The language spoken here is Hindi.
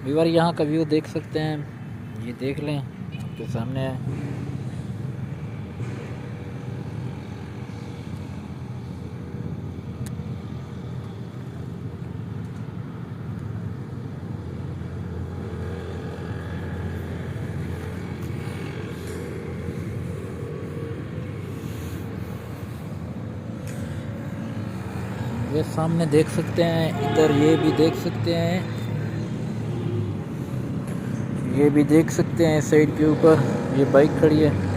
व्यूअर यहाँ का व्यू देख सकते हैं, ये देख लें आपके सामने है। ये सामने देख सकते हैं, इधर ये भी देख सकते हैं, ये भी देख सकते हैं। साइड के ऊपर ये बाइक खड़ी है।